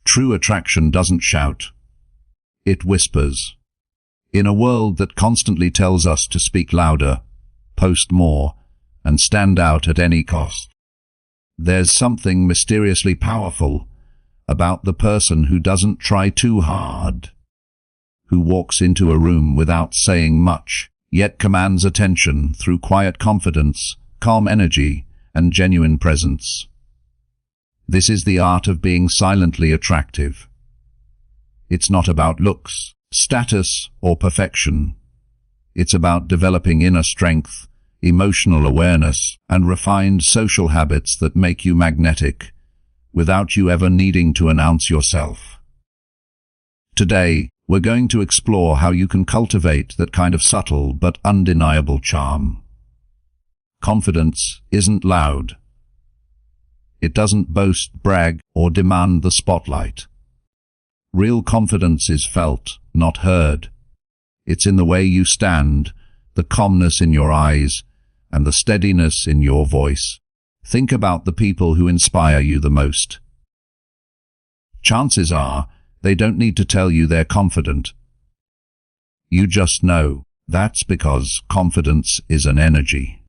True attraction doesn't shout. It whispers. In a world that constantly tells us to speak louder, post more, and stand out at any cost, there's something mysteriously powerful about the person who doesn't try too hard, who walks into a room without saying much, yet commands attention through quiet confidence, calm energy, and genuine presence. This is the art of being silently attractive. It's not about looks, status, or perfection. It's about developing inner strength, emotional awareness, and refined social habits that make you magnetic, without you ever needing to announce yourself. Today, we're going to explore how you can cultivate that kind of subtle but undeniable charm. Confidence isn't loud. It doesn't boast, brag, or demand the spotlight. Real confidence is felt, not heard. It's in the way you stand, the calmness in your eyes, and the steadiness in your voice. Think about the people who inspire you the most. Chances are, they don't need to tell you they're confident. You just know. That's because confidence is an energy.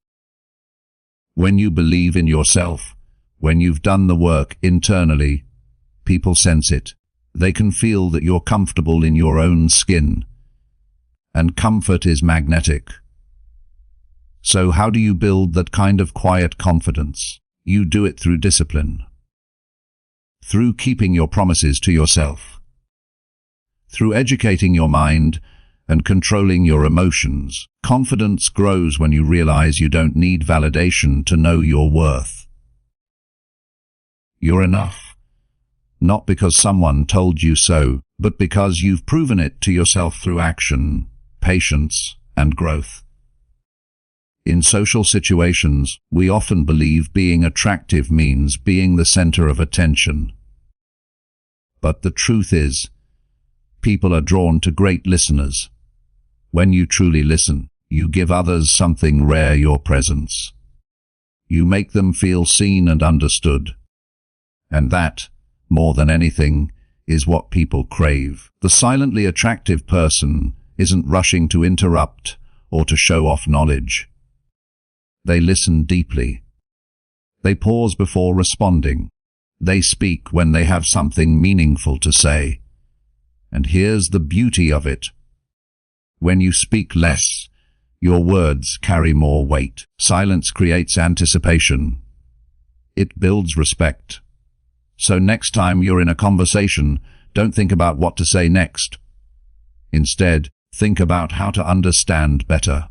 When you believe in yourself, when you've done the work internally, people sense it. They can feel that you're comfortable in your own skin. And comfort is magnetic. So how do you build that kind of quiet confidence? You do it through discipline. Through keeping your promises to yourself. Through educating your mind and controlling your emotions. Confidence grows when you realize you don't need validation to know your worth. You're enough. Not because someone told you so, but because you've proven it to yourself through action, patience, and growth. In social situations, we often believe being attractive means being the center of attention. But the truth is, people are drawn to great listeners. When you truly listen, you give others something rare: your presence. You make them feel seen and understood. And that, more than anything, is what people crave. The silently attractive person isn't rushing to interrupt or to show off knowledge. They listen deeply. They pause before responding. They speak when they have something meaningful to say. And here's the beauty of it. When you speak less, your words carry more weight. Silence creates anticipation. It builds respect. So next time you're in a conversation, don't think about what to say next. Instead, think about how to understand better.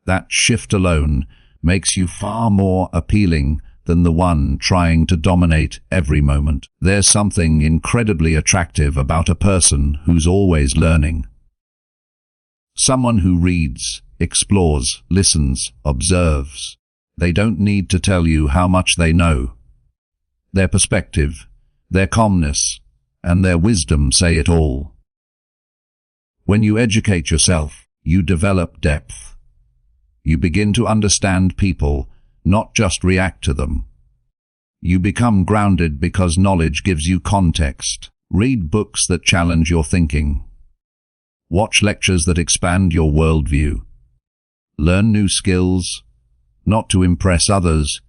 That shift alone makes you far more appealing than the one trying to dominate every moment. There's something incredibly attractive about a person who's always learning. Someone who reads, explores, listens, observes. They don't need to tell you how much they know. Their perspective, their calmness, and their wisdom say it all. When you educate yourself, you develop depth. You begin to understand people, not just react to them. You become grounded because knowledge gives you context. Read books that challenge your thinking. Watch lectures that expand your worldview. Learn new skills, not to impress others,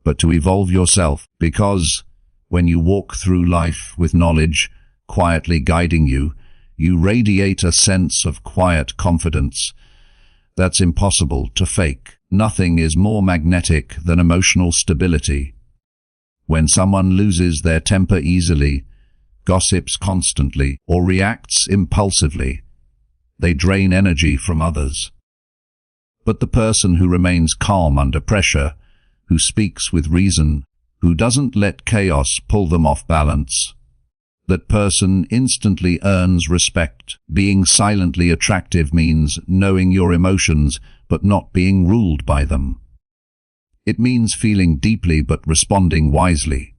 but to evolve yourself, because when you walk through life with knowledge quietly guiding you, you radiate a sense of quiet confidence that's impossible to fake. Nothing is more magnetic than emotional stability. When someone loses their temper easily, gossips constantly, or reacts impulsively, they drain energy from others. But the person who remains calm under pressure, who speaks with reason, who doesn't let chaos pull them off balance, that person instantly earns respect. Being silently attractive means knowing your emotions but not being ruled by them. It means feeling deeply but responding wisely.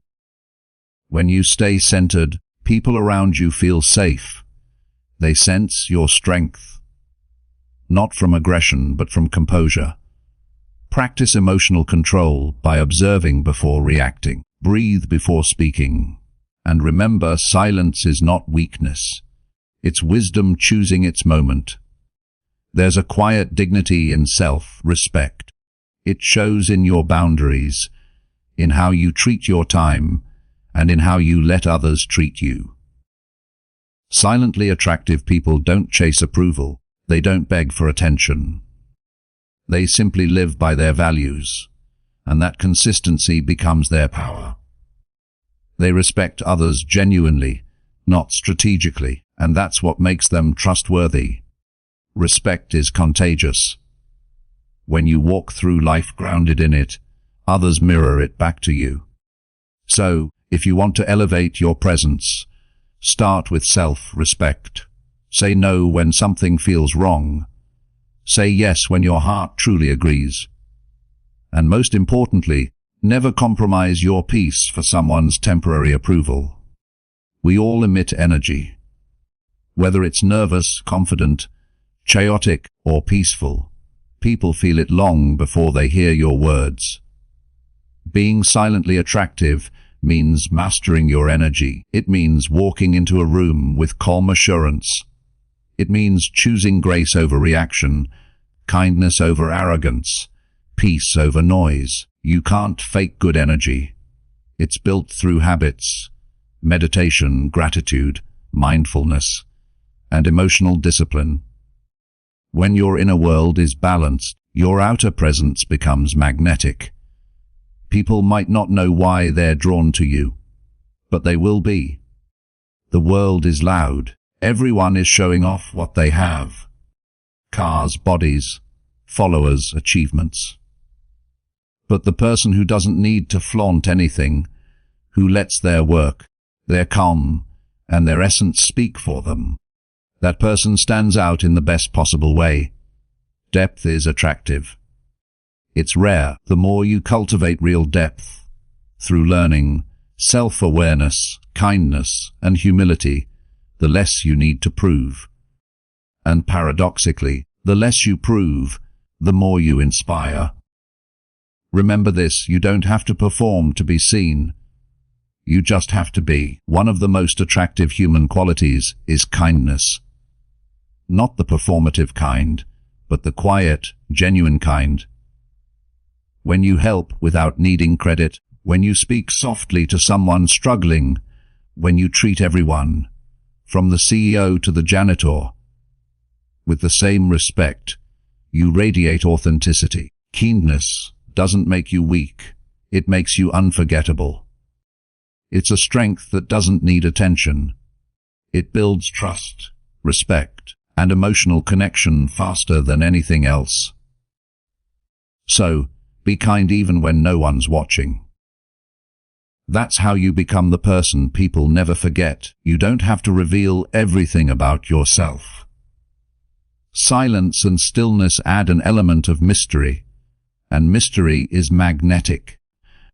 When you stay centered, people around you feel safe. They sense your strength, not from aggression but from composure. Practice emotional control by observing before reacting. Breathe before speaking. And remember, silence is not weakness. It's wisdom choosing its moment. There's a quiet dignity in self-respect. It shows in your boundaries, in how you treat your time, and in how you let others treat you. Silently attractive people don't chase approval. They don't beg for attention. They simply live by their values, and that consistency becomes their power. They respect others genuinely, not strategically, and that's what makes them trustworthy. Respect is contagious. When you walk through life grounded in it, others mirror it back to you. So, if you want to elevate your presence, start with self-respect. Say no when something feels wrong. Say yes when your heart truly agrees. And most importantly, never compromise your peace for someone's temporary approval. We all emit energy. Whether it's nervous, confident, chaotic, or peaceful, people feel it long before they hear your words. Being silently attractive means mastering your energy. It means walking into a room with calm assurance. It means choosing grace over reaction, kindness over arrogance, peace over noise. You can't fake good energy. It's built through habits, meditation, gratitude, mindfulness, and emotional discipline. When your inner world is balanced, your outer presence becomes magnetic. People might not know why they're drawn to you, but they will be. The world is loud. Everyone is showing off what they have. Cars, bodies, followers, achievements. But the person who doesn't need to flaunt anything, who lets their work, their calm, and their essence speak for them, that person stands out in the best possible way. Depth is attractive. It's rare. The more you cultivate real depth, through learning, self-awareness, kindness, and humility, the less you need to prove. And paradoxically, the less you prove, the more you inspire. Remember this, you don't have to perform to be seen. You just have to be. One of the most attractive human qualities is kindness. Not the performative kind, but the quiet, genuine kind. When you help without needing credit, when you speak softly to someone struggling, when you treat everyone, from the CEO to the janitor, with the same respect, you radiate authenticity. Keenness doesn't make you weak, it makes you unforgettable. It's a strength that doesn't need attention. It builds trust, respect, and emotional connection faster than anything else. So, be kind even when no one's watching. That's how you become the person people never forget. You don't have to reveal everything about yourself. Silence and stillness add an element of mystery, and mystery is magnetic.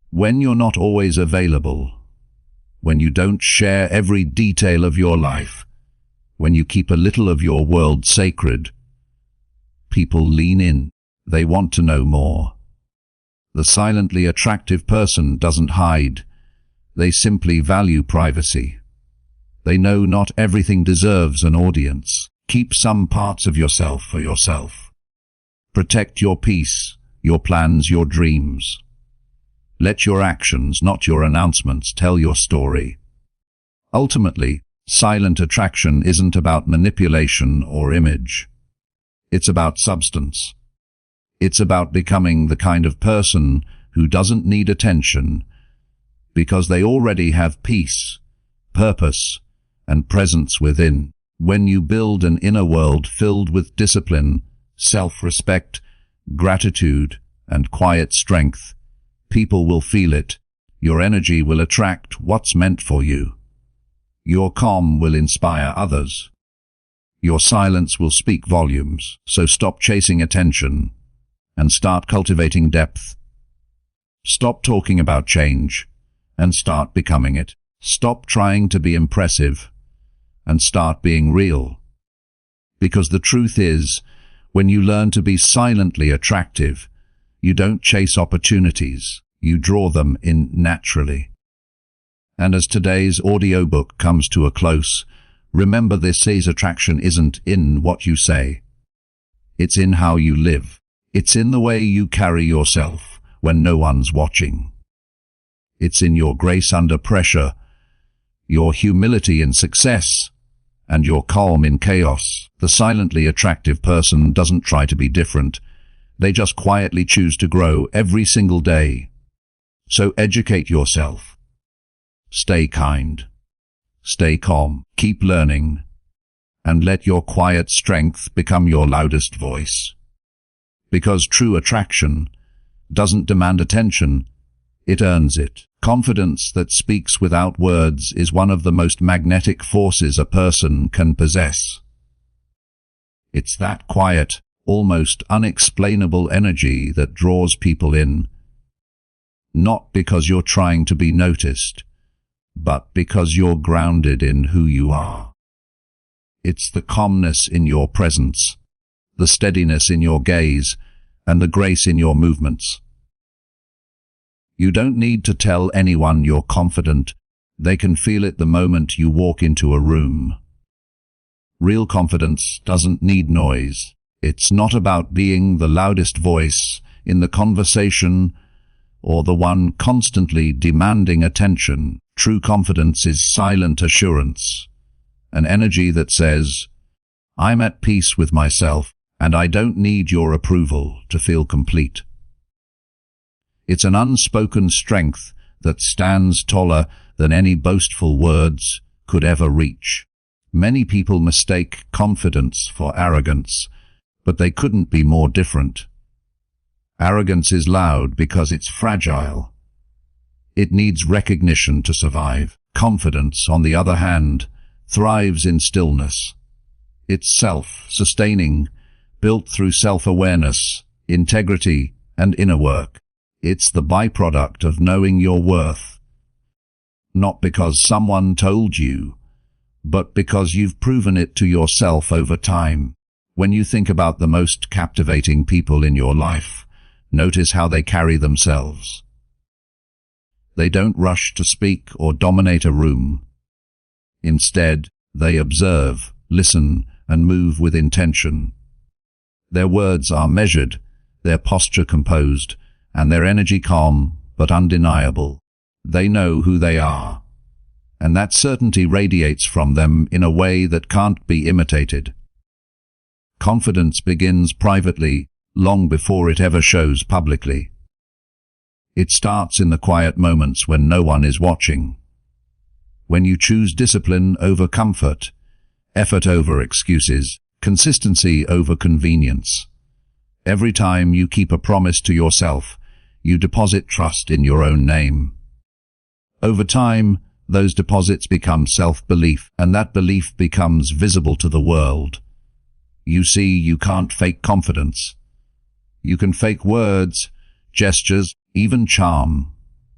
When you're not always available, when you don't share every detail of your life, when you keep a little of your world sacred, people lean in. They want to know more. The silently attractive person doesn't hide. They simply value privacy. They know not everything deserves an audience. Keep some parts of yourself for yourself. Protect your peace, your plans, your dreams. Let your actions, not your announcements, tell your story. Ultimately, silent attraction isn't about manipulation or image. It's about substance. It's about becoming the kind of person who doesn't need attention, because they already have peace, purpose, and presence within. When you build an inner world filled with discipline, self-respect, gratitude, and quiet strength, people will feel it. Your energy will attract what's meant for you. Your calm will inspire others. Your silence will speak volumes. So stop chasing attention and start cultivating depth. Stop talking about change and start becoming it. Stop trying to be impressive and start being real. Because the truth is, when you learn to be silently attractive, You don't chase opportunities, you draw them in naturally. And as today's audiobook comes to a close, remember this says attraction isn't in what you say. It's in how you live. It's in the way you carry yourself when no one's watching. It's in your grace under pressure, your humility in success, and your calm in chaos. The silently attractive person doesn't try to be different. They just quietly choose to grow every single day. So educate yourself. Stay kind. Stay calm. Keep learning. And let your quiet strength become your loudest voice. Because true attraction doesn't demand attention, it earns it. Confidence that speaks without words is one of the most magnetic forces a person can possess. It's that quiet, almost unexplainable energy that draws people in, not because you're trying to be noticed, but because you're grounded in who you are. It's the calmness in your presence, the steadiness in your gaze, and the grace in your movements. You don't need to tell anyone you're confident. They can feel it the moment you walk into a room. Real confidence doesn't need noise. It's not about being the loudest voice in the conversation or the one constantly demanding attention. True confidence is silent assurance, an energy that says, I'm at peace with myself and I don't need your approval to feel complete. It's an unspoken strength that stands taller than any boastful words could ever reach. Many people mistake confidence for arrogance, but they couldn't be more different. Arrogance is loud because it's fragile. It needs recognition to survive. Confidence, on the other hand, thrives in stillness. It's self-sustaining, built through self-awareness, integrity, and inner work. It's the byproduct of knowing your worth, not because someone told you, but because you've proven it to yourself over time. When you think about the most captivating people in your life, notice how they carry themselves. They don't rush to speak or dominate a room. Instead, they observe, listen, and move with intention. Their words are measured, their posture composed, and their energy calm but undeniable. They know who they are, and that certainty radiates from them in a way that can't be imitated. Confidence begins privately, long before it ever shows publicly. It starts in the quiet moments when no one is watching. When you choose discipline over comfort, effort over excuses, consistency over convenience. Every time you keep a promise to yourself, you deposit trust in your own name. Over time, those deposits become self-belief, and that belief becomes visible to the world. You see, you can't fake confidence. You can fake words, gestures, even charm,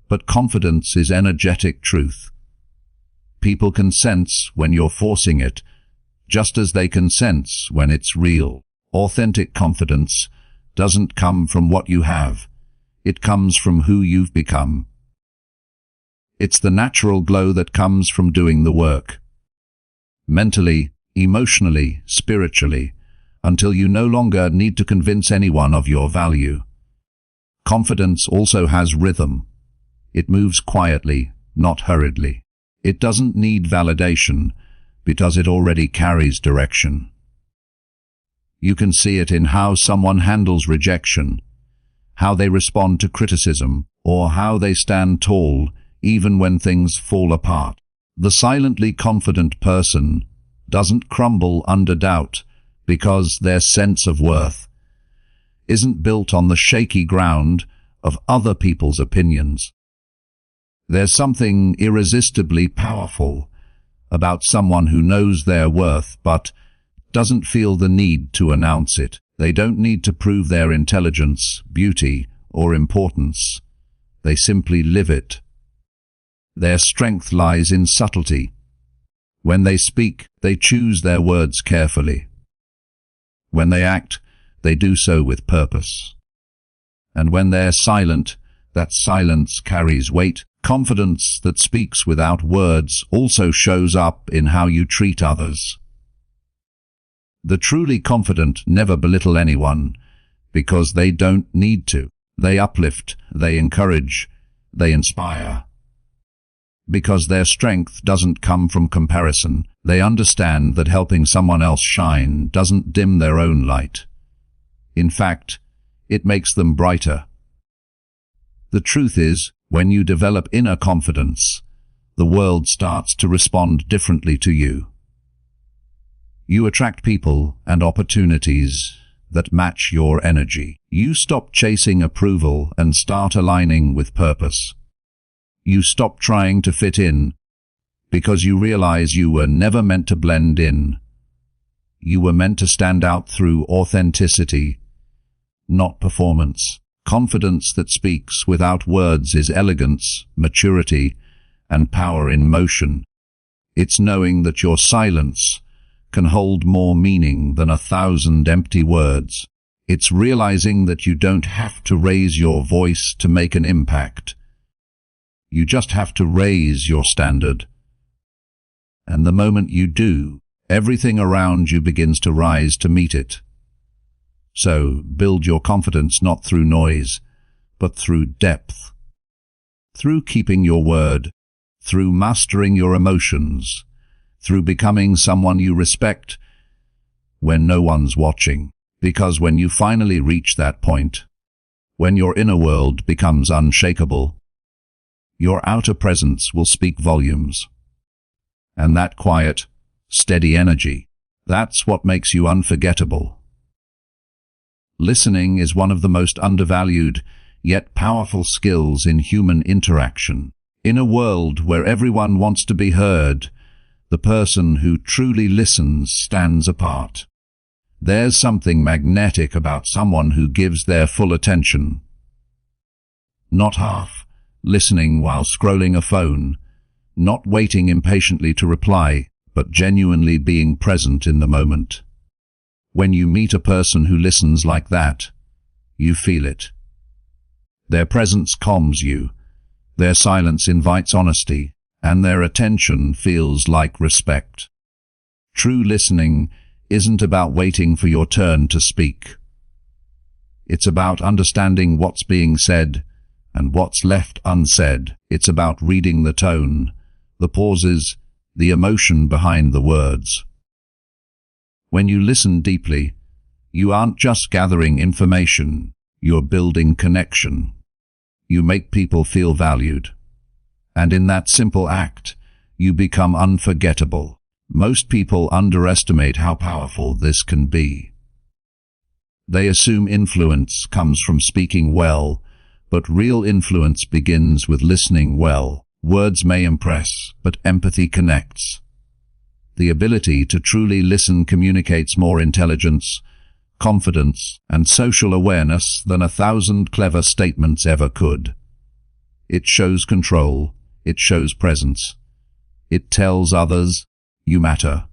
but confidence is energetic truth. People can sense when you're forcing it, just as they can sense when it's real. Authentic confidence doesn't come from what you have. It comes from who you've become. It's the natural glow that comes from doing the work. Mentally, emotionally, spiritually, until you no longer need to convince anyone of your value. Confidence also has rhythm. It moves quietly, not hurriedly. It doesn't need validation because it already carries direction. You can see it in how someone handles rejection, how they respond to criticism, or how they stand tall even when things fall apart. The silently confident person doesn't crumble under doubt because their sense of worth isn't built on the shaky ground of other people's opinions. There's something irresistibly powerful about someone who knows their worth but doesn't feel the need to announce it. They don't need to prove their intelligence, beauty, or importance. They simply live it. Their strength lies in subtlety. When they speak, they choose their words carefully. When they act, they do so with purpose. And when they're silent, that silence carries weight. Confidence that speaks without words also shows up in how you treat others. The truly confident never belittle anyone, because they don't need to. They uplift, they encourage, they inspire. Because their strength doesn't come from comparison, they understand that helping someone else shine doesn't dim their own light. In fact, it makes them brighter. The truth is, when you develop inner confidence, the world starts to respond differently to you. You attract people and opportunities that match your energy. You stop chasing approval and start aligning with purpose. You stop trying to fit in because you realize you were never meant to blend in. You were meant to stand out through authenticity, not performance. Confidence that speaks without words is elegance, maturity, and power in motion. It's knowing that your silence can hold more meaning than 1,000 empty words. It's realizing that you don't have to raise your voice to make an impact. You just have to raise your standard. And the moment you do, everything around you begins to rise to meet it. So, build your confidence not through noise, but through depth. Through keeping your word, through mastering your emotions, through becoming someone you respect when no one's watching. Because when you finally reach that point, when your inner world becomes unshakable, your outer presence will speak volumes. And that quiet, steady energy, that's what makes you unforgettable. Listening is one of the most undervalued, yet powerful skills in human interaction. In a world where everyone wants to be heard, the person who truly listens stands apart. There's something magnetic about someone who gives their full attention. Not half, listening while scrolling a phone, not waiting impatiently to reply, but genuinely being present in the moment. When you meet a person who listens like that, you feel it. Their presence calms you, their silence invites honesty, and their attention feels like respect. True listening isn't about waiting for your turn to speak. It's about understanding what's being said and what's left unsaid. It's about reading the tone, the pauses, the emotion behind the words. When you listen deeply, you aren't just gathering information, you're building connection. You make people feel valued. And in that simple act, you become unforgettable. Most people underestimate how powerful this can be. They assume influence comes from speaking well, but real influence begins with listening well. Words may impress, but empathy connects. The ability to truly listen communicates more intelligence, confidence, and social awareness than 1,000 clever statements ever could. It shows control, it shows presence. It tells others, you matter.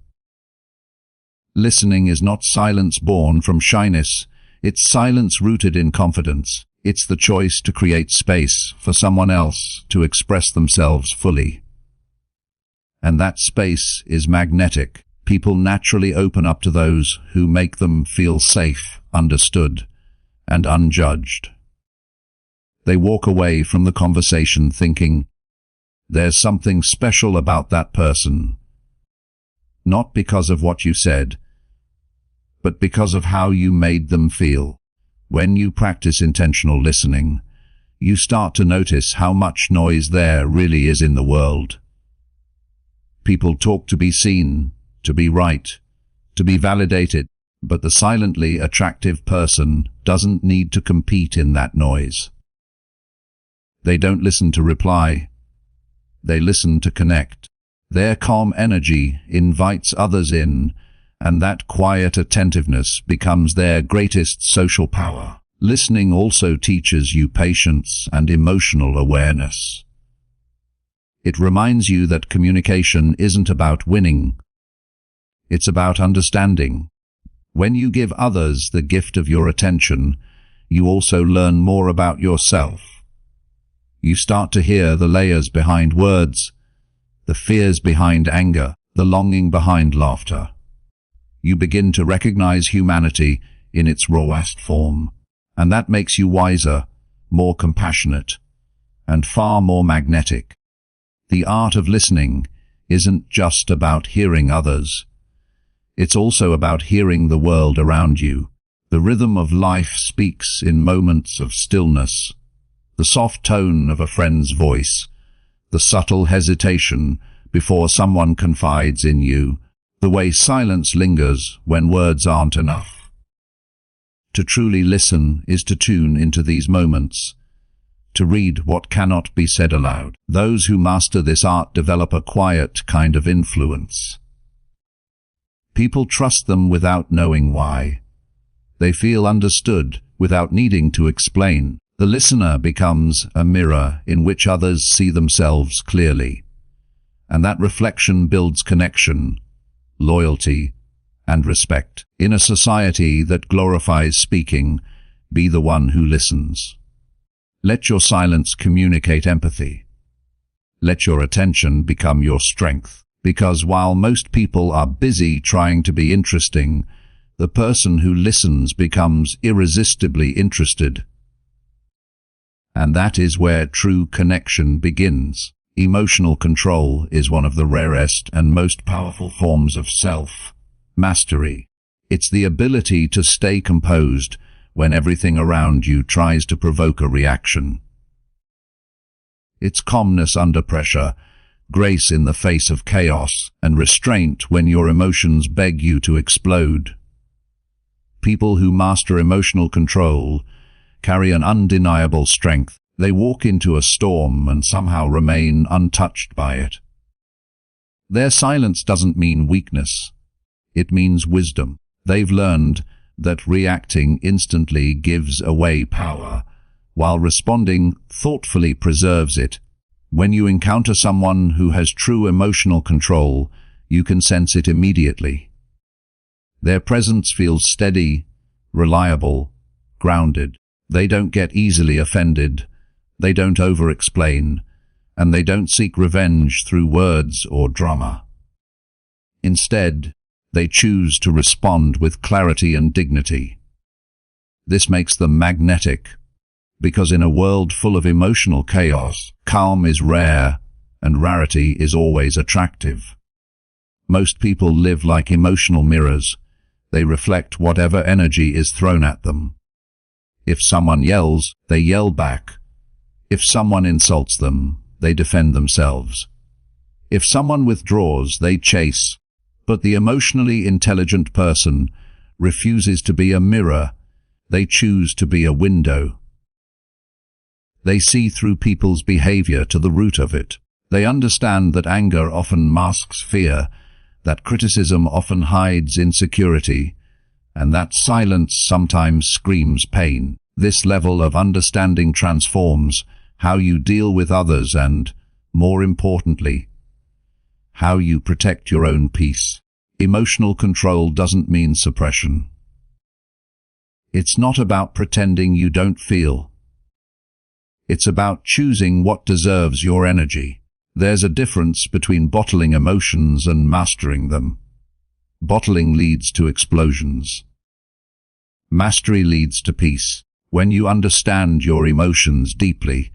Listening is not silence born from shyness, it's silence rooted in confidence. It's the choice to create space for someone else to express themselves fully. And that space is magnetic. People naturally open up to those who make them feel safe, understood, and unjudged. They walk away from the conversation thinking, there's something special about that person. Not because of what you said, but because of how you made them feel. When you practice intentional listening, you start to notice how much noise there really is in the world. People talk to be seen, to be right, to be validated, but the silently attractive person doesn't need to compete in that noise. They don't listen to reply. They listen to connect. Their calm energy invites others in, and that quiet attentiveness becomes their greatest social power. Listening also teaches you patience and emotional awareness. It reminds you that communication isn't about winning. It's about understanding. When you give others the gift of your attention, you also learn more about yourself. You start to hear the layers behind words, the fears behind anger, the longing behind laughter. You begin to recognize humanity in its rawest form, and that makes you wiser, more compassionate, and far more magnetic. The art of listening isn't just about hearing others. It's also about hearing the world around you. The rhythm of life speaks in moments of stillness. The soft tone of a friend's voice, the subtle hesitation before someone confides in you, the way silence lingers when words aren't enough. To truly listen is to tune into these moments, to read what cannot be said aloud. Those who master this art develop a quiet kind of influence. People trust them without knowing why. They feel understood without needing to explain. The listener becomes a mirror in which others see themselves clearly, and that reflection builds connection, loyalty, and respect. In a society that glorifies speaking, be the one who listens. Let your silence communicate empathy. Let your attention become your strength, because while most people are busy trying to be interesting, the person who listens becomes irresistibly interested. And that is where true connection begins. Emotional control is one of the rarest and most powerful forms of self-mastery. It's the ability to stay composed when everything around you tries to provoke a reaction. It's calmness under pressure, grace in the face of chaos, and restraint when your emotions beg you to explode. People who master emotional control carry an undeniable strength. They walk into a storm and somehow remain untouched by it. Their silence doesn't mean weakness. It means wisdom. They've learned that reacting instantly gives away power, while responding thoughtfully preserves it. When you encounter someone who has true emotional control, you can sense it immediately. Their presence feels steady, reliable, grounded. They don't get easily offended, they don't over-explain, and they don't seek revenge through words or drama. Instead, they choose to respond with clarity and dignity. This makes them magnetic, because in a world full of emotional chaos, calm is rare and rarity is always attractive. Most people live like emotional mirrors. They reflect whatever energy is thrown at them. If someone yells, they yell back. If someone insults them, they defend themselves. If someone withdraws, they chase. But the emotionally intelligent person refuses to be a mirror. They choose to be a window. They see through people's behavior to the root of it. They understand that anger often masks fear, that criticism often hides insecurity, and that silence sometimes screams pain. This level of understanding transforms how you deal with others and, more importantly, how you protect your own peace. Emotional control doesn't mean suppression. It's not about pretending you don't feel. It's about choosing what deserves your energy. There's a difference between bottling emotions and mastering them. Bottling leads to explosions. Mastery leads to peace. When you understand your emotions deeply,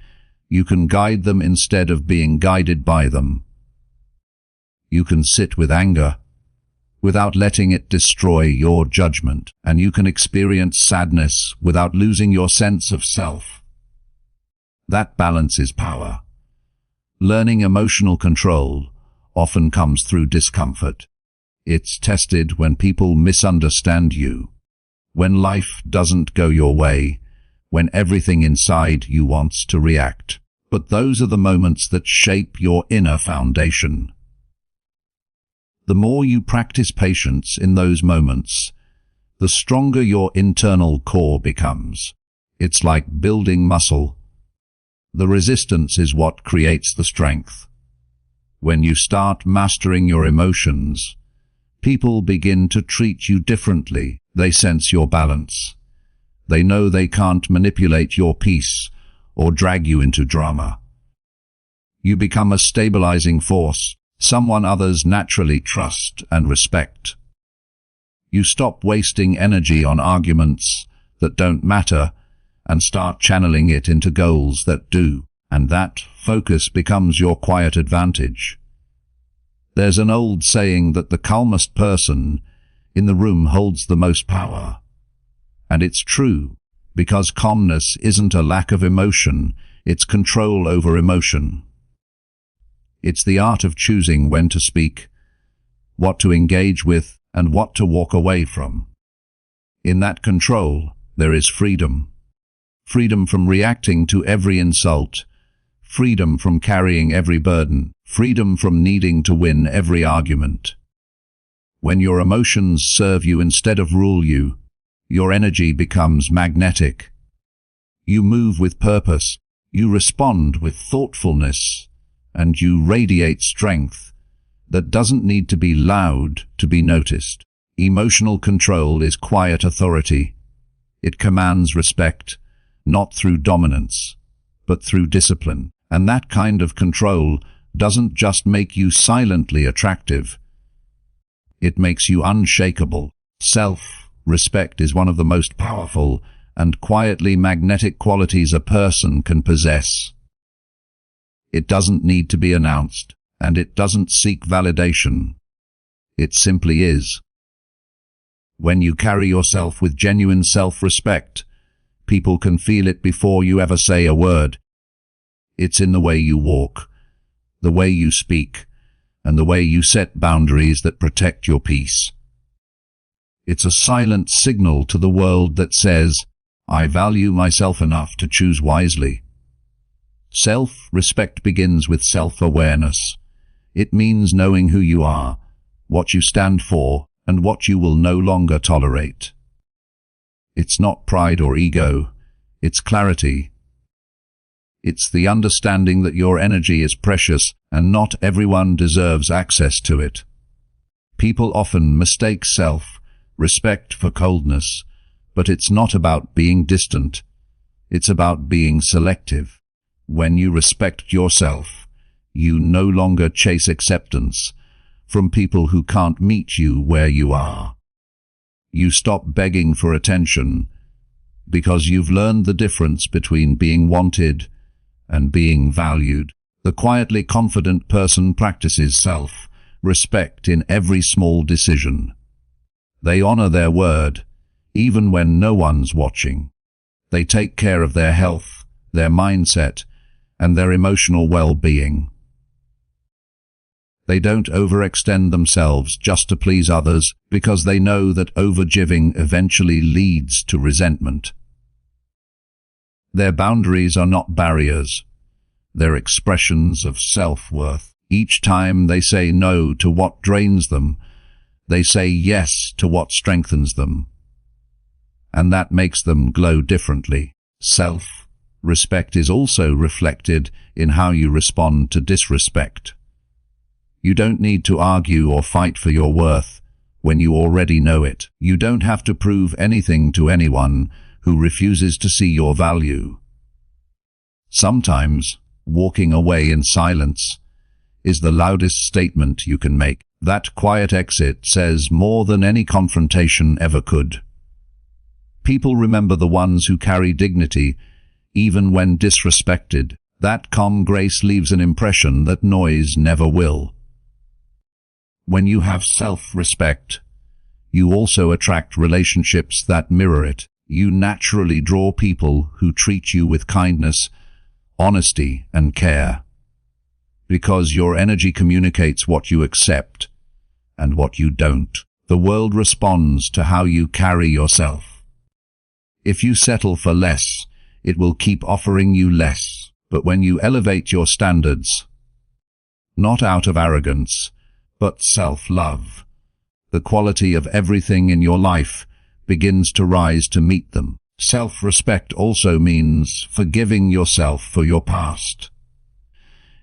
you can guide them instead of being guided by them. You can sit with anger without letting it destroy your judgment, and you can experience sadness without losing your sense of self. That balance is power. Learning emotional control often comes through discomfort. It's tested when people misunderstand you, when life doesn't go your way, when everything inside you wants to react. But those are the moments that shape your inner foundation. The more you practice patience in those moments, the stronger your internal core becomes. It's like building muscle. The resistance is what creates the strength. When you start mastering your emotions, people begin to treat you differently. They sense your balance. They know they can't manipulate your peace or drag you into drama. You become a stabilizing force, someone others naturally trust and respect. You stop wasting energy on arguments that don't matter and start channeling it into goals that do, and that focus becomes your quiet advantage. There's an old saying that the calmest person in the room holds the most power. And it's true, because calmness isn't a lack of emotion, it's control over emotion. It's the art of choosing when to speak, what to engage with, and what to walk away from. In that control, there is freedom. Freedom from reacting to every insult, freedom from carrying every burden, freedom from needing to win every argument. When your emotions serve you instead of rule you, your energy becomes magnetic. You move with purpose, you respond with thoughtfulness, and you radiate strength that doesn't need to be loud to be noticed. Emotional control is quiet authority. It commands respect, not through dominance, but through discipline. And that kind of control doesn't just make you silently attractive. It makes you unshakable. Self-respect is one of the most powerful and quietly magnetic qualities a person can possess. It doesn't need to be announced, and it doesn't seek validation. It simply is. When you carry yourself with genuine self-respect, people can feel it before you ever say a word. It's in the way you walk, the way you speak, and the way you set boundaries that protect your peace. It's a silent signal to the world that says, I value myself enough to choose wisely. Self-respect begins with self-awareness. It means knowing who you are, what you stand for, and what you will no longer tolerate. It's not pride or ego, it's clarity. It's the understanding that your energy is precious and not everyone deserves access to it. People often mistake self-respect for coldness, but it's not about being distant. It's about being selective. When you respect yourself, you no longer chase acceptance from people who can't meet you where you are. You stop begging for attention because you've learned the difference between being wanted and being valued. The quietly confident person practices self-respect in every small decision. They honor their word, even when no one's watching. They take care of their health, their mindset, and their emotional well-being. They don't overextend themselves just to please others because they know that overgiving eventually leads to resentment. Their boundaries are not barriers. They're expressions of self-worth. Each time they say no to what drains them, they say yes to what strengthens them. And that makes them glow differently. Self-respect is also reflected in how you respond to disrespect. You don't need to argue or fight for your worth when you already know it. You don't have to prove anything to anyone who refuses to see your value. Sometimes, walking away in silence is the loudest statement you can make. That quiet exit says more than any confrontation ever could. People remember the ones who carry dignity, even when disrespected. That calm grace leaves an impression that noise never will. When you have self-respect, you also attract relationships that mirror it. You naturally draw people who treat you with kindness, honesty, and care. Because your energy communicates what you accept and what you don't. The world responds to how you carry yourself. If you settle for less, it will keep offering you less. But when you elevate your standards, not out of arrogance, but self-love, the quality of everything in your life begins to rise to meet them. Self-respect also means forgiving yourself for your past.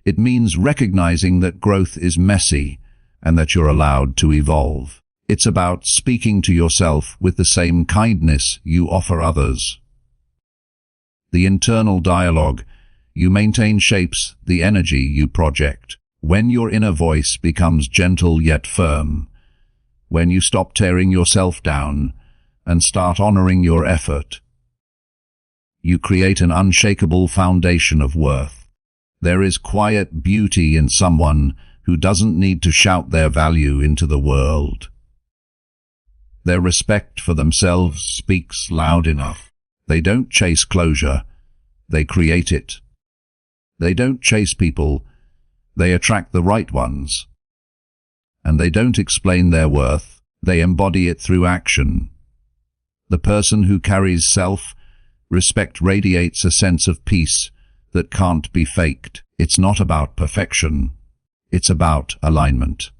It means recognizing that growth is messy and that you're allowed to evolve. It's about speaking to yourself with the same kindness you offer others. The internal dialogue you maintain shapes the energy you project. When your inner voice becomes gentle yet firm, when you stop tearing yourself down and start honoring your effort, you create an unshakable foundation of worth. There is quiet beauty in someone who doesn't need to shout their value into the world. Their respect for themselves speaks loud enough. They don't chase closure, they create it. They don't chase people, they attract the right ones. And they don't explain their worth, they embody it through action. The person who carries self-respect radiates a sense of peace that can't be faked. It's not about perfection, it's about alignment.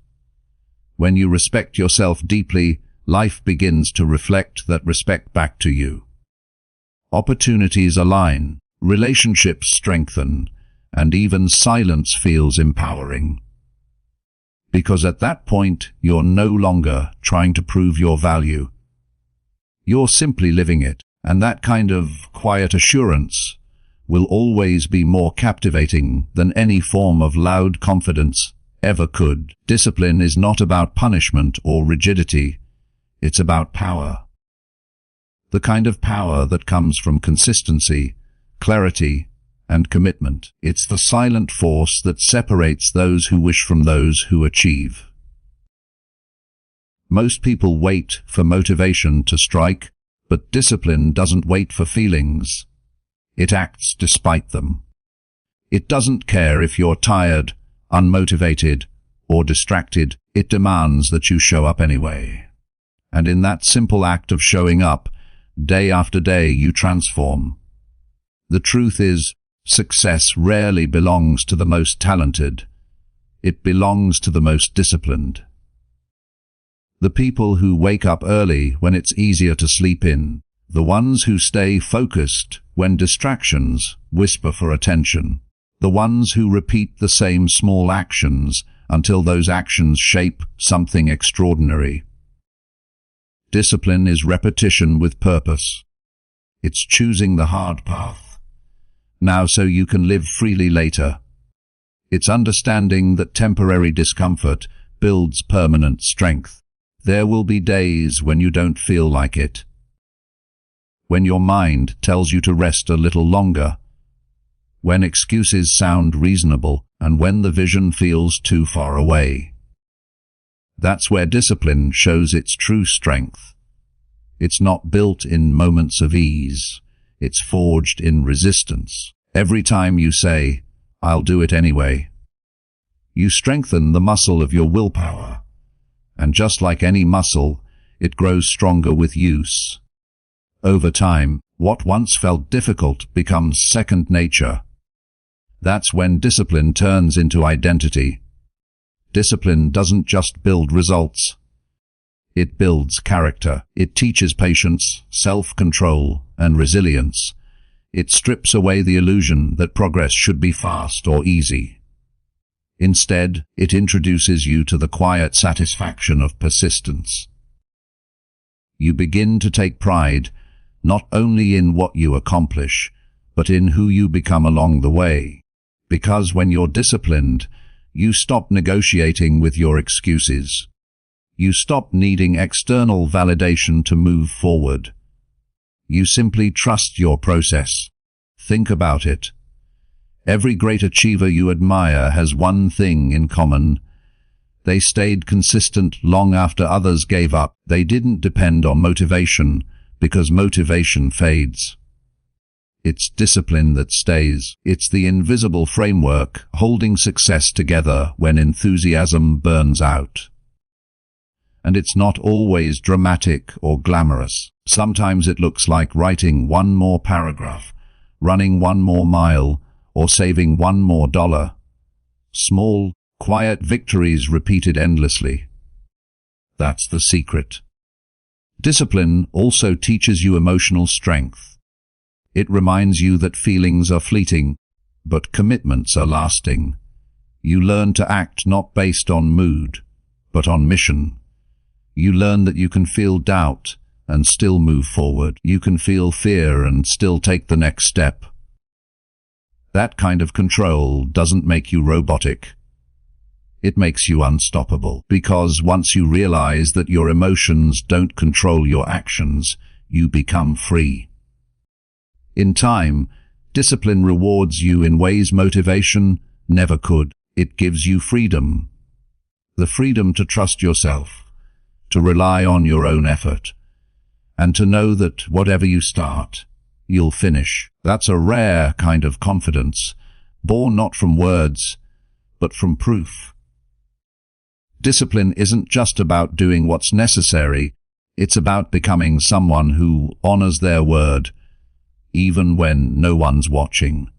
When you respect yourself deeply, life begins to reflect that respect back to you. Opportunities align, relationships strengthen, and even silence feels empowering. Because at that point, you're no longer trying to prove your value. You're simply living it, and that kind of quiet assurance will always be more captivating than any form of loud confidence ever could. Discipline is not about punishment or rigidity, it's about power. The kind of power that comes from consistency, clarity, and commitment. It's the silent force that separates those who wish from those who achieve. Most people wait for motivation to strike, but discipline doesn't wait for feelings. It acts despite them. It doesn't care if you're tired, unmotivated, or distracted. It demands that you show up anyway. And in that simple act of showing up, day after day, you transform. The truth is, success rarely belongs to the most talented. It belongs to the most disciplined. The people who wake up early when it's easier to sleep in, the ones who stay focused when distractions whisper for attention, the ones who repeat the same small actions until those actions shape something extraordinary. Discipline is repetition with purpose. It's choosing the hard path now so you can live freely later. It's understanding that temporary discomfort builds permanent strength. There will be days when you don't feel like it, when your mind tells you to rest a little longer, when excuses sound reasonable, and when the vision feels too far away. That's where discipline shows its true strength. It's not built in moments of ease. It's forged in resistance. Every time you say, "I'll do it anyway," you strengthen the muscle of your willpower. And just like any muscle, it grows stronger with use. Over time, what once felt difficult becomes second nature. That's when discipline turns into identity. Discipline doesn't just build results. It builds character. It teaches patience, self-control, and resilience. It strips away the illusion that progress should be fast or easy. Instead, it introduces you to the quiet satisfaction of persistence. You begin to take pride not only in what you accomplish, but in who you become along the way. Because when you're disciplined, you stop negotiating with your excuses. You stop needing external validation to move forward. You simply trust your process. Think about it. Every great achiever you admire has one thing in common. They stayed consistent long after others gave up. They didn't depend on motivation, because motivation fades. It's discipline that stays. It's the invisible framework holding success together when enthusiasm burns out. And it's not always dramatic or glamorous. Sometimes it looks like writing one more paragraph, running one more mile, or saving one more dollar. Small, quiet victories repeated endlessly. That's the secret. Discipline also teaches you emotional strength. It reminds you that feelings are fleeting, but commitments are lasting. You learn to act not based on mood, but on mission. You learn that you can feel doubt and still move forward. You can feel fear and still take the next step. That kind of control doesn't make you robotic. It makes you unstoppable, because once you realize that your emotions don't control your actions, you become free. In time, discipline rewards you in ways motivation never could. It gives you freedom. The freedom to trust yourself, to rely on your own effort, and to know that whatever you start, you'll finish. That's a rare kind of confidence, born not from words, but from proof. Discipline isn't just about doing what's necessary, it's about becoming someone who honors their word, even when no one's watching.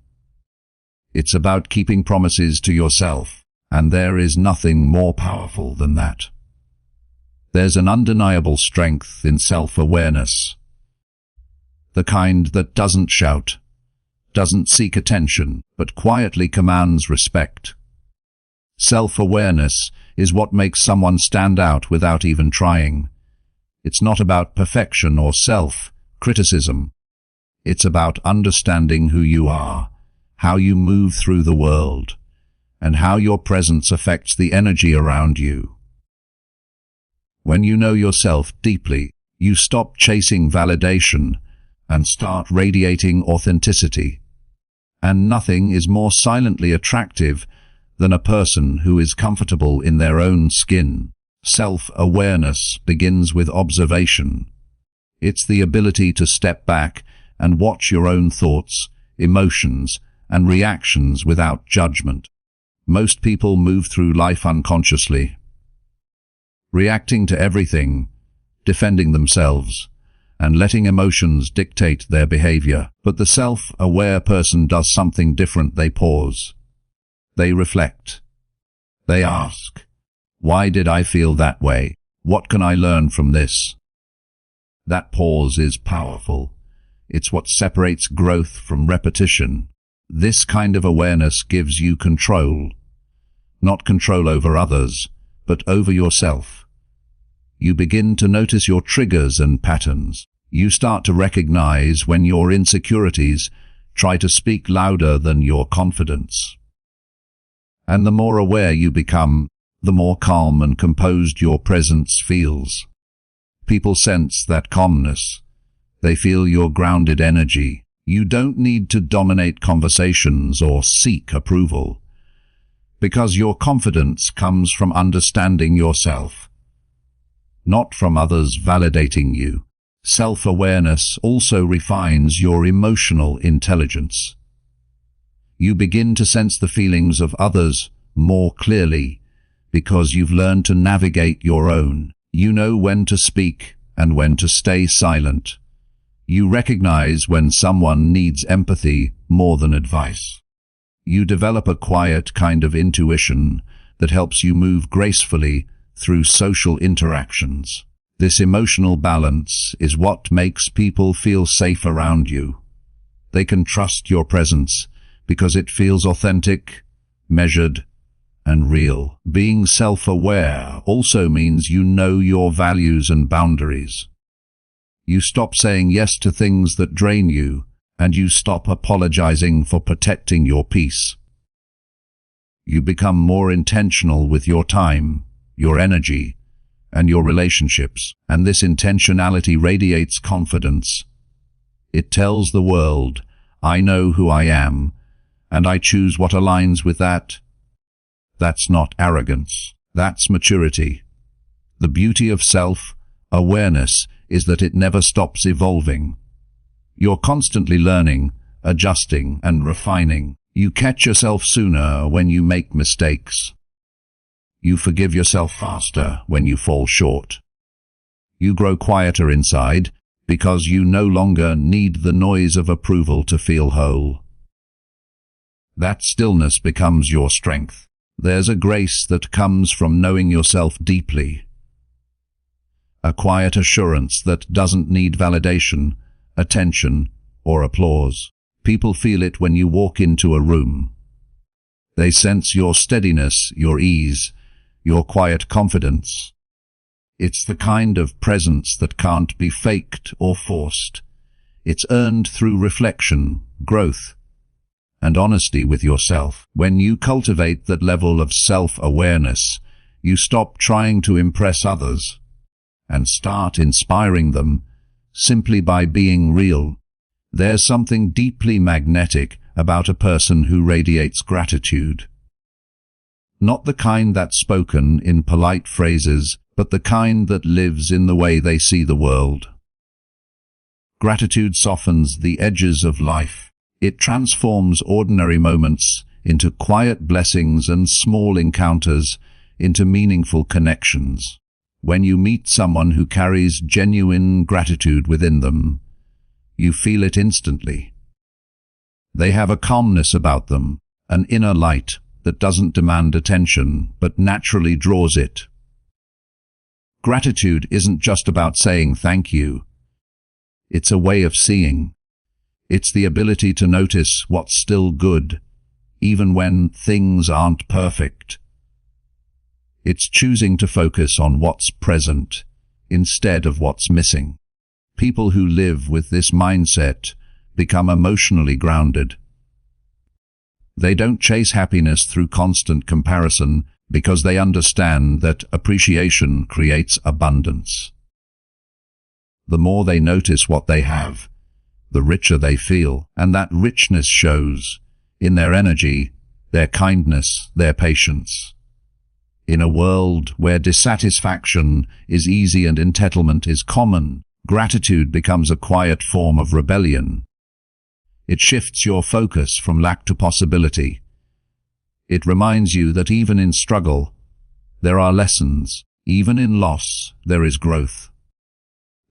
It's about keeping promises to yourself, and there is nothing more powerful than that. There's an undeniable strength in self-awareness, the kind that doesn't shout, doesn't seek attention, but quietly commands respect. Self-awareness is what makes someone stand out without even trying. It's not about perfection or self-criticism. It's about understanding who you are, how you move through the world, and how your presence affects the energy around you. When you know yourself deeply, you stop chasing validation and start radiating authenticity. And nothing is more silently attractive than a person who is comfortable in their own skin. Self-awareness begins with observation. It's the ability to step back and watch your own thoughts, emotions, and reactions without judgment. Most people move through life unconsciously, reacting to everything, defending themselves, and letting emotions dictate their behavior. But the self-aware person does something different. They pause. They reflect. They ask, why did I feel that way? What can I learn from this? That pause is powerful. It's what separates growth from repetition. This kind of awareness gives you control. Not control over others, but over yourself. You begin to notice your triggers and patterns. You start to recognize when your insecurities try to speak louder than your confidence. And the more aware you become, the more calm and composed your presence feels. People sense that calmness. They feel your grounded energy. You don't need to dominate conversations or seek approval, because your confidence comes from understanding yourself, not from others validating you. Self-awareness also refines your emotional intelligence. You begin to sense the feelings of others more clearly because you've learned to navigate your own. You know when to speak and when to stay silent. You recognize when someone needs empathy more than advice. You develop a quiet kind of intuition that helps you move gracefully through social interactions. This emotional balance is what makes people feel safe around you. They can trust your presence because it feels authentic, measured, and real. Being self-aware also means you know your values and boundaries. You stop saying yes to things that drain you, and you stop apologizing for protecting your peace. You become more intentional with your time, your energy, and your relationships, and this intentionality radiates confidence. It tells the world, I know who I am, and I choose what aligns with that. That's not arrogance. That's maturity. The beauty of self-awareness is that it never stops evolving. You're constantly learning, adjusting, and refining. You catch yourself sooner when you make mistakes. You forgive yourself faster when you fall short. You grow quieter inside because you no longer need the noise of approval to feel whole. That stillness becomes your strength. There's a grace that comes from knowing yourself deeply. A quiet assurance that doesn't need validation, attention, or applause. People feel it when you walk into a room. They sense your steadiness, your ease, your quiet confidence. It's the kind of presence that can't be faked or forced. It's earned through reflection, growth, and honesty with yourself. When you cultivate that level of self-awareness, you stop trying to impress others and start inspiring them simply by being real. There's something deeply magnetic about a person who radiates gratitude. Not the kind that's spoken in polite phrases, but the kind that lives in the way they see the world. Gratitude softens the edges of life. It transforms ordinary moments into quiet blessings and small encounters into meaningful connections. When you meet someone who carries genuine gratitude within them, you feel it instantly. They have a calmness about them, an inner light that doesn't demand attention but naturally draws it. Gratitude isn't just about saying thank you. It's a way of seeing. It's the ability to notice what's still good, even when things aren't perfect. It's choosing to focus on what's present instead of what's missing. People who live with this mindset become emotionally grounded. They don't chase happiness through constant comparison because they understand that appreciation creates abundance. The more they notice what they have, the richer they feel, and that richness shows in their energy, their kindness, their patience. In a world where dissatisfaction is easy and entitlement is common, gratitude becomes a quiet form of rebellion. It shifts your focus from lack to possibility. It reminds you that even in struggle, there are lessons. Even in loss, there is growth.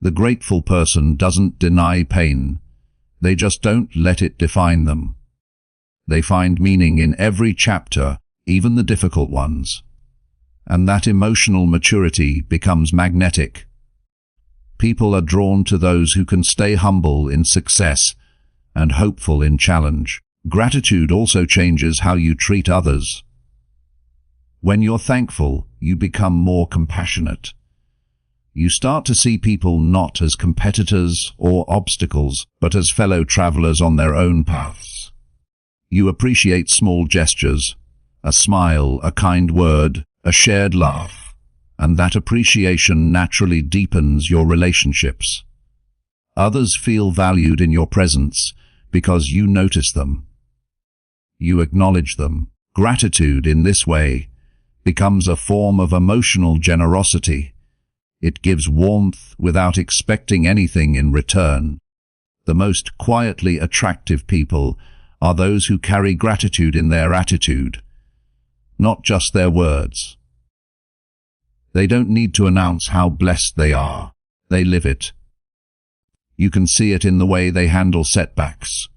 The grateful person doesn't deny pain. They just don't let it define them. They find meaning in every chapter, even the difficult ones. And that emotional maturity becomes magnetic. People are drawn to those who can stay humble in success and hopeful in challenge. Gratitude also changes how you treat others. When you're thankful, you become more compassionate. You start to see people not as competitors or obstacles, but as fellow travelers on their own paths. You appreciate small gestures, a smile, a kind word, a shared laugh, and that appreciation naturally deepens your relationships. Others feel valued in your presence because you notice them. You acknowledge them. Gratitude in this way becomes a form of emotional generosity. It gives warmth without expecting anything in return. The most quietly attractive people are those who carry gratitude in their attitude, not just their words. They don't need to announce how blessed they are. They live it. You can see it in the way they handle setbacks,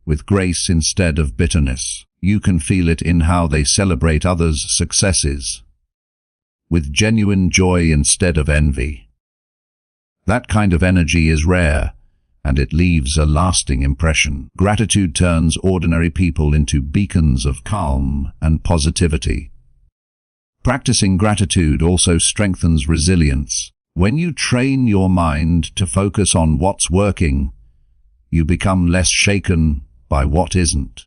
with grace instead of bitterness. You can feel it in how they celebrate others' successes, with genuine joy instead of envy. That kind of energy is rare, and it leaves a lasting impression. Gratitude turns ordinary people into beacons of calm and positivity. Practicing gratitude also strengthens resilience. When you train your mind to focus on what's working, you become less shaken by what isn't.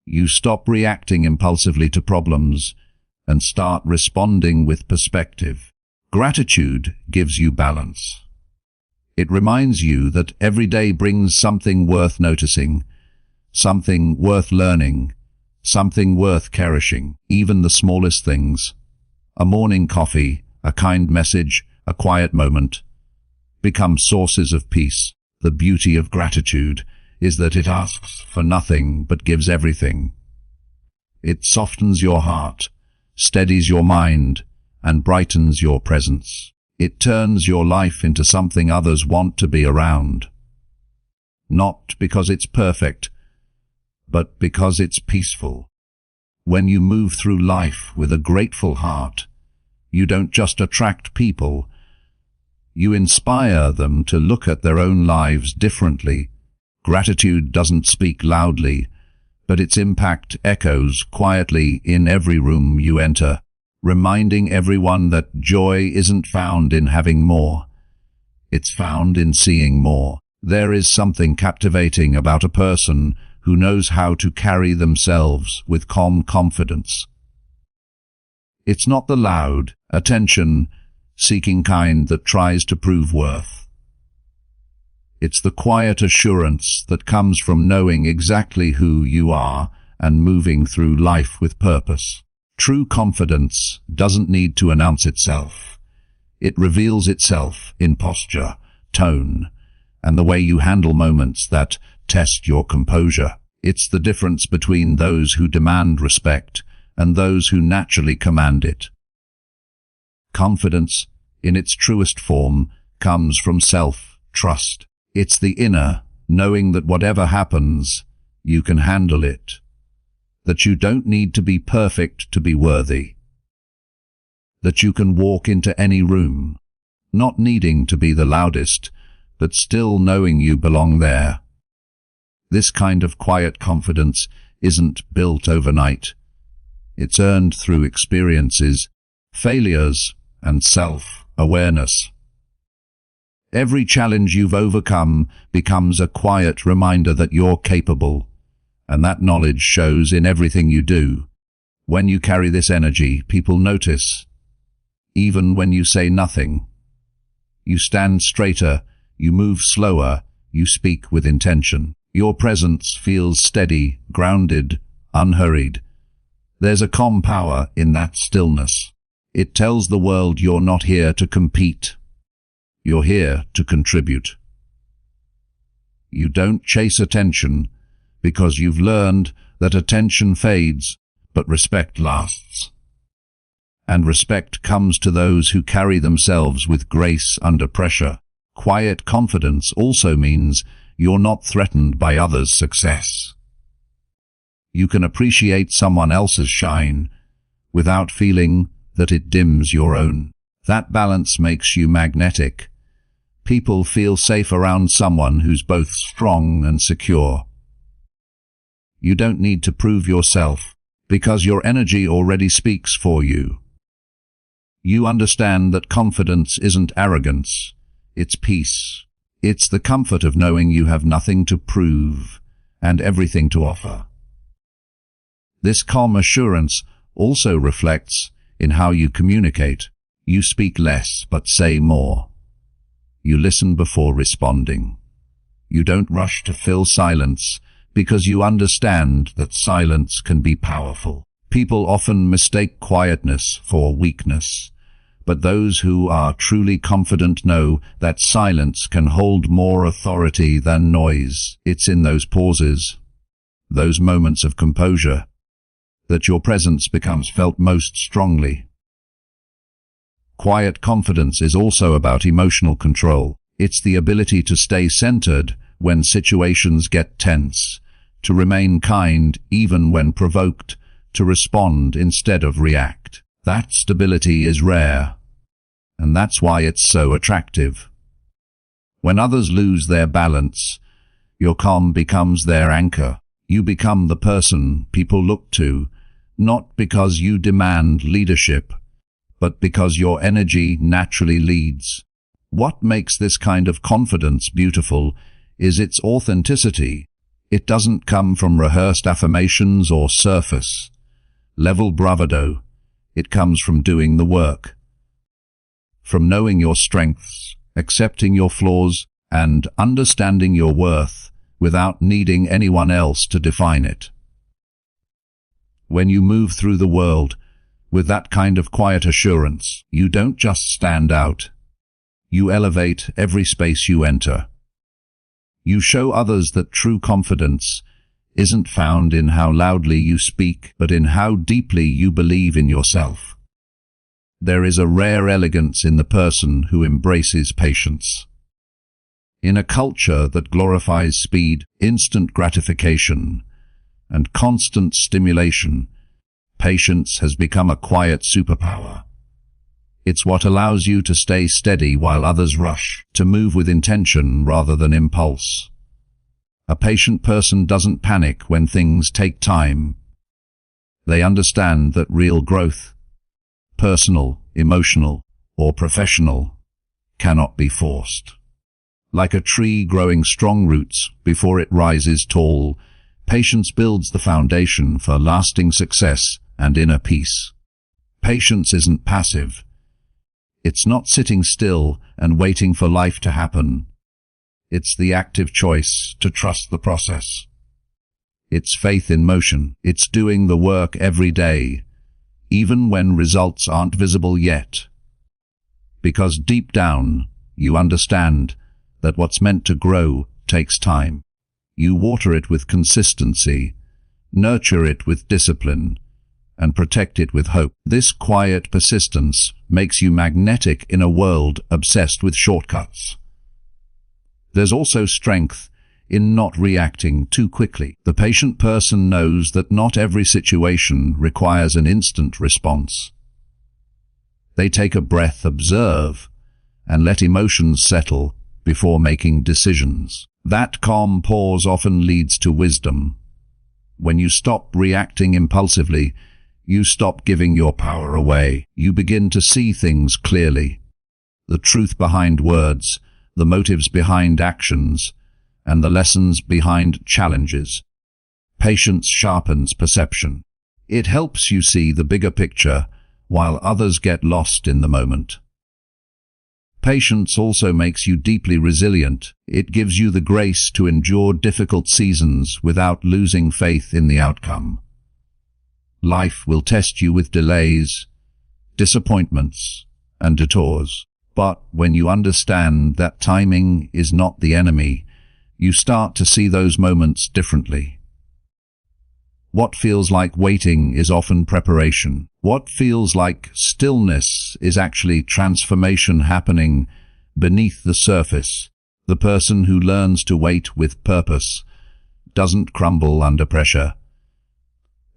You stop reacting impulsively to problems and start responding with perspective. Gratitude gives you balance. It reminds you that every day brings something worth noticing, something worth learning, something worth cherishing. Even the smallest things, a morning coffee, a kind message, a quiet moment, become sources of peace. The beauty of gratitude is that it asks for nothing but gives everything. It softens your heart, steadies your mind, and brightens your presence. It turns your life into something others want to be around. Not because it's perfect, but because it's peaceful. When you move through life with a grateful heart, you don't just attract people, you inspire them to look at their own lives differently. Gratitude doesn't speak loudly, but its impact echoes quietly in every room you enter. reminding everyone that joy isn't found in having more. It's found in seeing more. There is something captivating about a person who knows how to carry themselves with calm confidence. It's not the loud, attention-seeking kind that tries to prove worth. It's the quiet assurance that comes from knowing exactly who you are and moving through life with purpose. True confidence doesn't need to announce itself. It reveals itself in posture, tone, and the way you handle moments that test your composure. It's the difference between those who demand respect and those who naturally command it. Confidence, in its truest form, comes from self-trust. It's the inner, knowing that whatever happens, you can handle it. That you don't need to be perfect to be worthy. That you can walk into any room, not needing to be the loudest, but still knowing you belong there. This kind of quiet confidence isn't built overnight. It's earned through experiences, failures, and self-awareness. Every challenge you've overcome becomes a quiet reminder that you're capable, and that knowledge shows in everything you do. When you carry this energy, people notice, even when you say nothing. You stand straighter, you move slower, you speak with intention. Your presence feels steady, grounded, unhurried. There's a calm power in that stillness. It tells the world you're not here to compete. You're here to contribute. You don't chase attention because you've learned that attention fades, but respect lasts. And respect comes to those who carry themselves with grace under pressure. Quiet confidence also means you're not threatened by others' success. You can appreciate someone else's shine without feeling that it dims your own. That balance makes you magnetic. People feel safe around someone who's both strong and secure. You don't need to prove yourself because your energy already speaks for you. You understand that confidence isn't arrogance, it's peace. It's the comfort of knowing you have nothing to prove and everything to offer. This calm assurance also reflects in how you communicate. You speak less but say more. You listen before responding. You don't rush to fill silence because you understand that silence can be powerful. People often mistake quietness for weakness, but those who are truly confident know that silence can hold more authority than noise. It's in those pauses, those moments of composure, that your presence becomes felt most strongly. Quiet confidence is also about emotional control. It's the ability to stay centered when situations get tense, to remain kind even when provoked, to respond instead of react. That stability is rare, and that's why it's so attractive. When others lose their balance, your calm becomes their anchor. You become the person people look to, not because you demand leadership, but because your energy naturally leads. What makes this kind of confidence beautiful is its authenticity. It doesn't come from rehearsed affirmations or surface-level bravado. It comes from doing the work. From knowing your strengths, accepting your flaws, and understanding your worth without needing anyone else to define it. When you move through the world with that kind of quiet assurance, you don't just stand out. You elevate every space you enter. You show others that true confidence isn't found in how loudly you speak, but in how deeply you believe in yourself. There is a rare elegance in the person who embraces patience. In a culture that glorifies speed, instant gratification, and constant stimulation, patience has become a quiet superpower. It's what allows you to stay steady while others rush, to move with intention rather than impulse. A patient person doesn't panic when things take time. They understand that real growth, personal, emotional, or professional, cannot be forced. Like a tree growing strong roots before it rises tall, patience builds the foundation for lasting success and inner peace. Patience isn't passive. It's not sitting still and waiting for life to happen. It's the active choice to trust the process. It's faith in motion. It's doing the work every day, even when results aren't visible yet. Because deep down, you understand that what's meant to grow takes time. You water it with consistency, nurture it with discipline, and protect it with hope. This quiet persistence makes you magnetic in a world obsessed with shortcuts. There's also strength in not reacting too quickly. The patient person knows that not every situation requires an instant response. They take a breath, observe, and let emotions settle before making decisions. That calm pause often leads to wisdom. When you stop reacting impulsively, you stop giving your power away. You begin to see things clearly. The truth behind words, the motives behind actions, and the lessons behind challenges. Patience sharpens perception. It helps you see the bigger picture while others get lost in the moment. Patience also makes you deeply resilient. It gives you the grace to endure difficult seasons without losing faith in the outcome. Life will test you with delays, disappointments, and detours. But when you understand that timing is not the enemy, you start to see those moments differently. What feels like waiting is often preparation. What feels like stillness is actually transformation happening beneath the surface. The person who learns to wait with purpose doesn't crumble under pressure.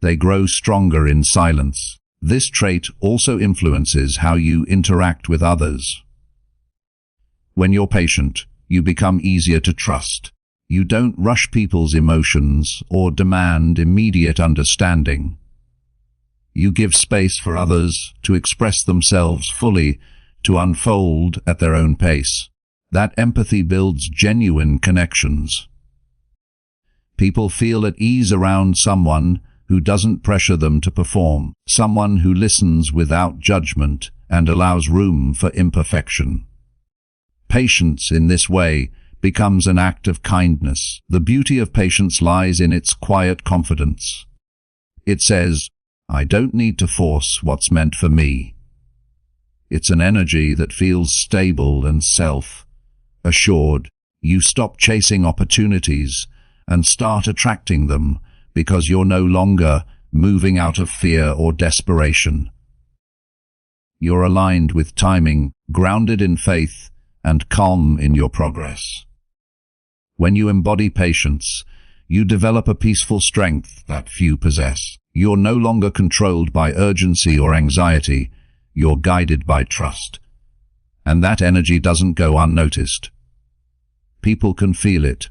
They grow stronger in silence. This trait also influences how you interact with others. When you're patient, you become easier to trust. You don't rush people's emotions or demand immediate understanding. You give space for others to express themselves fully, to unfold at their own pace. That empathy builds genuine connections. People feel at ease around someone who doesn't pressure them to perform, someone who listens without judgment and allows room for imperfection. Patience in this way becomes an act of kindness. The beauty of patience lies in its quiet confidence. It says, I don't need to force what's meant for me. It's an energy that feels stable and self-assured. You stop chasing opportunities and start attracting them because you're no longer moving out of fear or desperation. You're aligned with timing, grounded in faith, and calm in your progress. When you embody patience, you develop a peaceful strength that few possess. You're no longer controlled by urgency or anxiety. You're guided by trust. And that energy doesn't go unnoticed. People can feel it.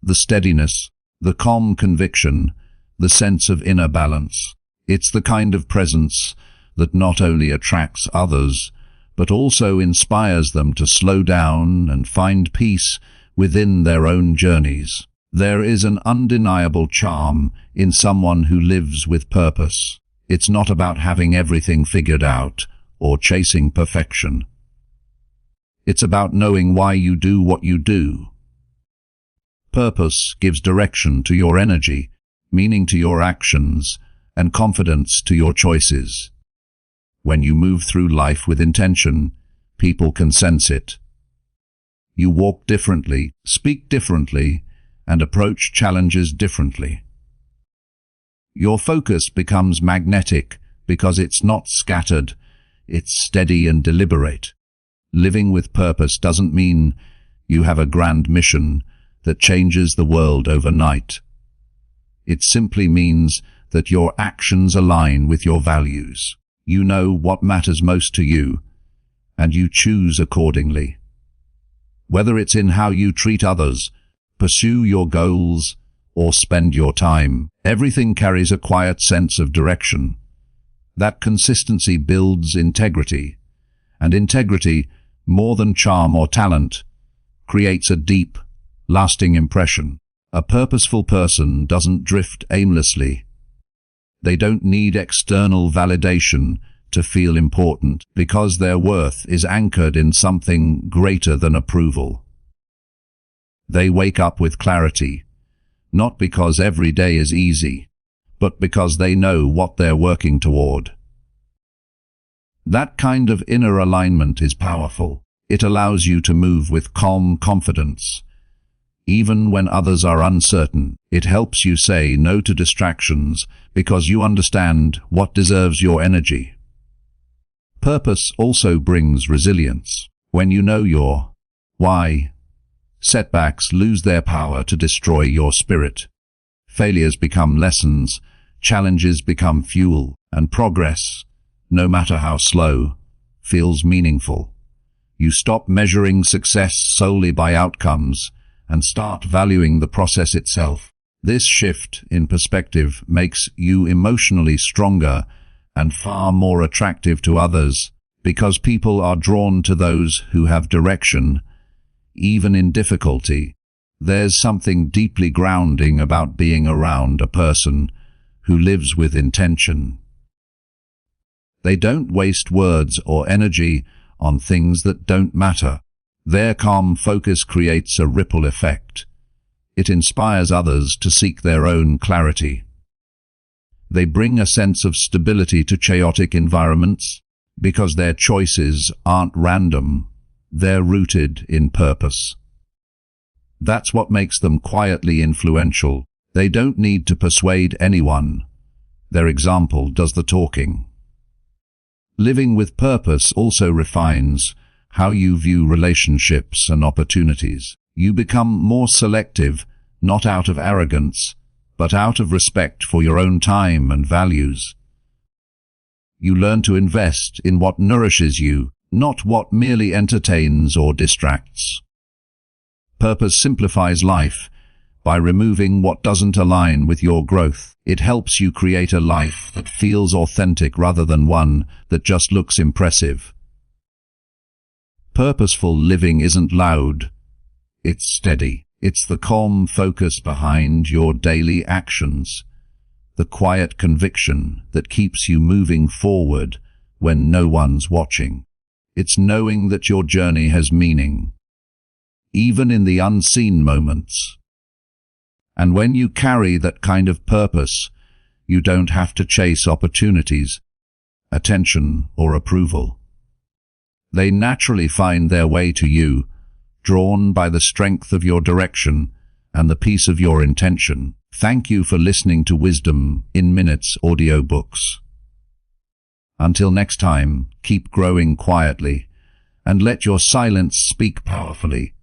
The steadiness, the calm conviction, the sense of inner balance. It's the kind of presence that not only attracts others, but also inspires them to slow down and find peace within their own journeys. There is an undeniable charm in someone who lives with purpose. It's not about having everything figured out or chasing perfection. It's about knowing why you do what you do. Purpose gives direction to your energy, meaning to your actions, and confidence to your choices. When you move through life with intention, people can sense it. You walk differently, speak differently, and approach challenges differently. Your focus becomes magnetic because it's not scattered, it's steady and deliberate. Living with purpose doesn't mean you have a grand mission that changes the world overnight. It simply means that your actions align with your values. You know what matters most to you, and you choose accordingly. Whether it's in how you treat others, pursue your goals, or spend your time, everything carries a quiet sense of direction. That consistency builds integrity, and integrity, more than charm or talent, creates a deep, lasting impression. A purposeful person doesn't drift aimlessly. They don't need external validation to feel important, because their worth is anchored in something greater than approval. They wake up with clarity, not because every day is easy, but because they know what they're working toward. That kind of inner alignment is powerful. It allows you to move with calm confidence. Even when others are uncertain, it helps you say no to distractions because you understand what deserves your energy. Purpose also brings resilience. When you know your why, setbacks lose their power to destroy your spirit. Failures become lessons, challenges become fuel, and progress, no matter how slow, feels meaningful. You stop measuring success solely by outcomes and start valuing the process itself. This shift in perspective makes you emotionally stronger and far more attractive to others, because people are drawn to those who have direction, even in difficulty. There's something deeply grounding about being around a person who lives with intention. They don't waste words or energy on things that don't matter. Their calm focus creates a ripple effect. It inspires others to seek their own clarity. They bring a sense of stability to chaotic environments because their choices aren't random. They're rooted in purpose. That's what makes them quietly influential. They don't need to persuade anyone. Their example does the talking. Living with purpose also refines how you view relationships and opportunities. You become more selective, not out of arrogance, but out of respect for your own time and values. You learn to invest in what nourishes you, not what merely entertains or distracts. Purpose simplifies life by removing what doesn't align with your growth. It helps you create a life that feels authentic rather than one that just looks impressive. Purposeful living isn't loud, it's steady. It's the calm focus behind your daily actions, the quiet conviction that keeps you moving forward when no one's watching. It's knowing that your journey has meaning, even in the unseen moments. And when you carry that kind of purpose, you don't have to chase opportunities, attention, or approval. They naturally find their way to you, drawn by the strength of your direction and the peace of your intention. Thank you for listening to Wisdom in Minutes Audiobooks. Until next time, keep growing quietly and let your silence speak powerfully.